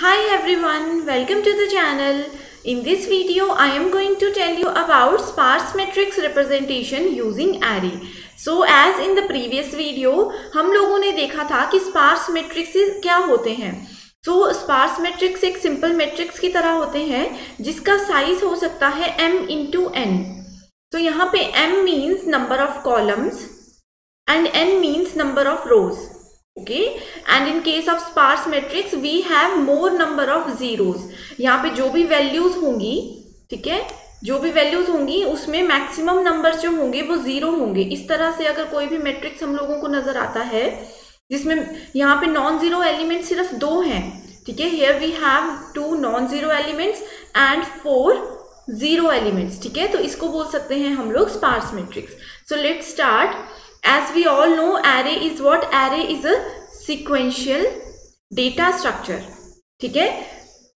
Hi everyone, welcome to the channel. In this video, I am going to tell you about sparse matrix representation using array. So as in the previous video, हम लोगों ने देखा था कि sparse matrices क्या होते हैं. So sparse matrix एक simple matrix की तरह होते हैं जिसका size हो सकता है m into n. तो यहाँ पे m means number of columns and n means number of rows. Okay, and in case of sparse matrix we have more number of zeros. यहाँ पे जो भी values होंगी, ठीक है, जो भी values होंगी उसमें maximum numbers जो होंगे वो जीरो होंगे. इस तरह से अगर कोई भी matrix हम लोगों को नजर आता है जिसमें यहाँ पे नॉन जीरो एलिमेंट सिर्फ दो हैं, ठीक है, here we have two non zero elements and four zero elements, ठीक है, तो इसको बोल सकते हैं हम लोग sparse matrix. So let's start. As we all know, array is what? Array is a sequential data structure. ठीक है,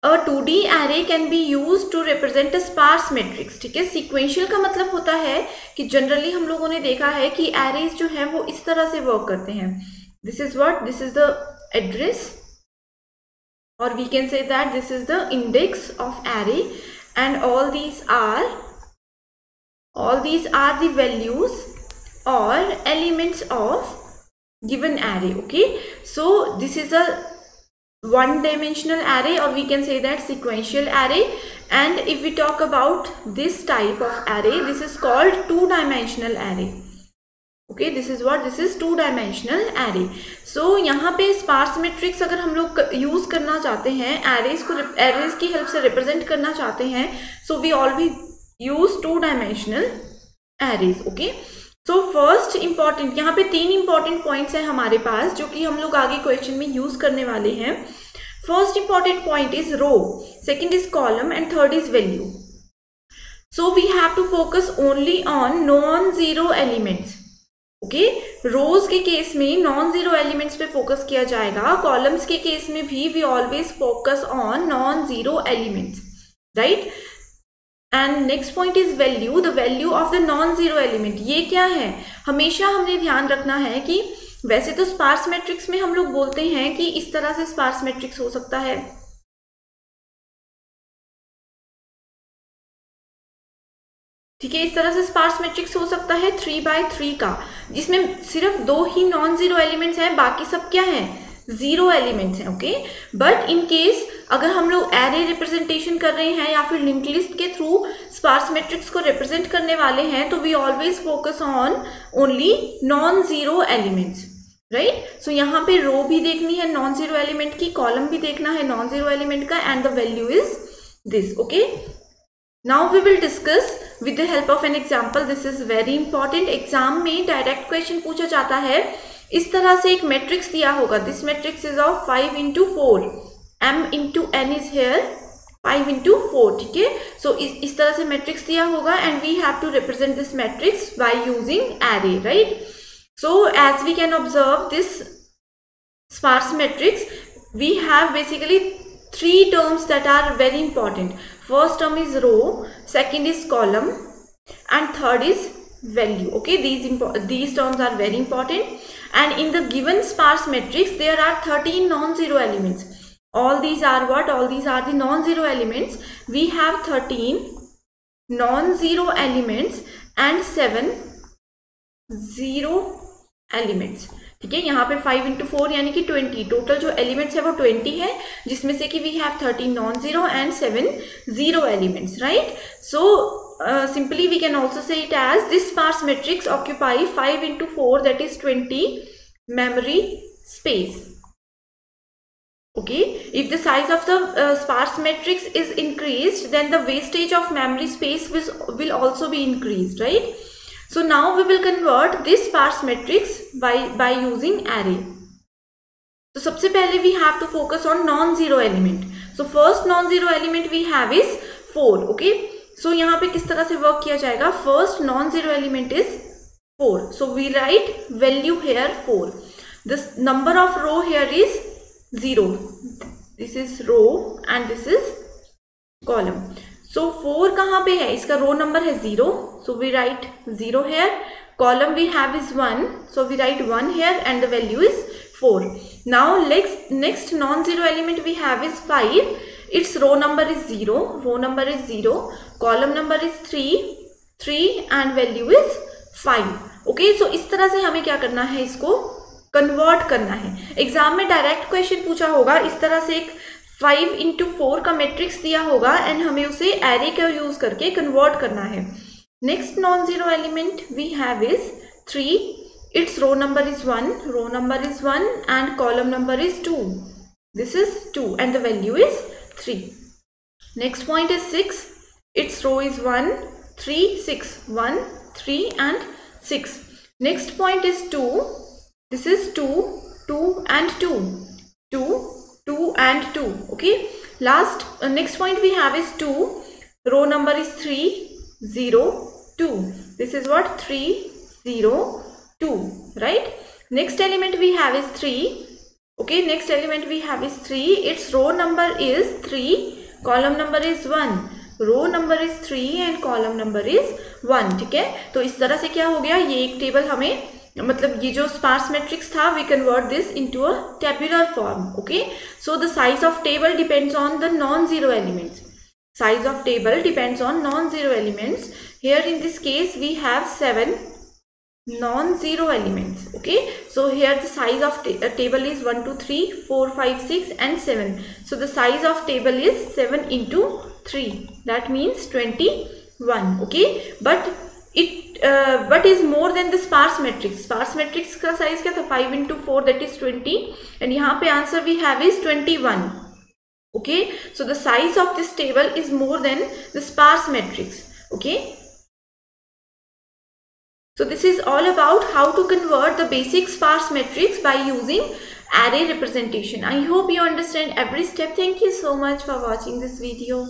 a 2D array can be used to represent a sparse matrix. ठीक है, sequential का मतलब होता है कि जनरली हम लोगों ने देखा है कि arrays जो हैं वो इस तरह से वर्क करते हैं. This is what? This is the address, or we can say that this is the index of array, and all these are the values or elements of given array. Okay, so this is a one dimensional array, or we can say that sequential array. And if we talk about this type of array, this is called two dimensional array. Okay, this is what? This is two dimensional array. So यहाँ पे sparse matrix अगर हम लोग use करना चाहते हैं, arrays की help से रिप्रेजेंट करना चाहते हैं, so we always use two dimensional arrays. Okay, so first important, यहाँ पे तीन इंपॉर्टेंट पॉइंट्स हैं हमारे पास जो कि हम लोग आगे क्वेश्चन में यूज करने वाले हैं. First important point is row, second is column and third is value. So we have to focus only on non zero elements. Okay, rows के केस में नॉन जीरो एलिमेंट्स पे फोकस किया जाएगा, columns के case में भी we always focus on non zero elements, right. And next point is value, the value of the non zero element. ये क्या है, हमेशा हमने ध्यान रखना है कि वैसे तो स्पार्स मैट्रिक्स में हम लोग बोलते हैं कि इस तरह से स्पार्स मैट्रिक्स हो सकता है, ठीक है, इस तरह से स्पार्स मैट्रिक्स हो सकता है 3x3 का, जिसमें सिर्फ दो ही नॉन जीरो एलिमेंट्स हैं, बाकी सब क्या है, जीरो एलिमेंट्स हैं. ओके, बट इन केस अगर हम लोग एरे रिप्रेजेंटेशन कर रहे हैं या फिर लिंक्ड लिस्ट के थ्रू स्पार्स मैट्रिक्स को रिप्रेजेंट करने वाले हैं, तो we always focus on only non zero elements, right. So यहाँ पे रो भी देखनी है नॉन जीरो एलिमेंट की, कॉलम भी देखना है नॉन जीरो एलिमेंट का, and the value is this. Okay, now we will discuss with the help of an example. This is very important. Exam में डायरेक्ट क्वेश्चन पूछा जाता है, इस तरह से एक मैट्रिक्स दिया होगा, this matrix is of 5 into 4, m into n is here 5 into 4, ठीक है. सो इस तरह से मैट्रिक्स दिया होगा and we have to represent this matrix by using array, right. So as we can observe this sparse matrix, we have basically three terms that are very important. First term is row, second is column, and third is value. Okay, these terms are very important. And in the given sparse matrix there are 13 non-zero elements. All these are what? All these are the non-zero elements. We have 13 non-zero elements and 7 zero elements. ठीक है, यहाँ पे 5 into 4 यानी कि 20, total जो elements है वो 20 है, जिसमें से कि we have 13 non zero and 7 zero elements, right. So simply we can also say it as this sparse matrix occupy 5 into 4, that is 20 memory space. Okay, if the size of the sparse matrix is increased, then the wastage of memory space will also be increased, right. So now we will convert this sparse matrix by using array. So सबसे पहले we have to focus on non-zero element. So first non-zero element we have is 4. Okay, so यहाँ पे किस तरह से work किया जाएगा, first non zero element is 4, so we write value here 4. This number of row here is 0, this is row and this is column. So 4 कहाँ पे है, इसका रो नंबर है 0, so we write 0 here. Column we have is 1, so we write 1 here, and the value is 4. Now next non-zero element we have is 5. Its row number is 0. Row number is 0. Column number is 3 and value is 5. Okay, so इस तरह से हमें क्या करना है, इसको convert करना है. एग्जाम में डायरेक्ट क्वेश्चन पूछा होगा, इस तरह से एक 5 into 4 का मैट्रिक्स दिया होगा एंड हमें उसे एरे का यूज करके कन्वर्ट करना है. Next non zero element we have is 3. Its row number is 1, and column number is 2. This is 2 and the value is 3. Next point is 6. Its row is 1, 3, 6. 1, 3 and 6. Next point is 2. This is 2, 2 and 2. 2, 2 and 2. Okay. Next point we have is 2. Row number is 3, 0, 2. This is what? 3, 0, 2, right? Next element we have is 3. Okay, next element we have is 3. Its row number is 3, column number is 1. Row number is 3 and column number is 1. ठीक है, तो इस तरह से क्या हो गया, ये एक टेबल हमें, मतलब ये जो स्पार्स मैट्रिक्स था, we convert this into a tabular form. Okay, so the size of table depends on the non-zero elements. Size of table depends on non-zero elements. Here in this case we have 7 non-zero elements. Okay, so here the size of table is 1, 2, 3, 4, 5, 6 and 7. So the size of table is 7 into 3. That means 21. Okay, but it is more than the sparse matrix. Sparse matrix का size क्या था? 5 into 4, that is 20. And यहाँ पे answer we have is 21. Okay, so the size of this table is more than the sparse matrix. Okay. So this is all about how to convert the basic sparse matrix by using array representation. I hope you understand every step. Thank you so much for watching this video.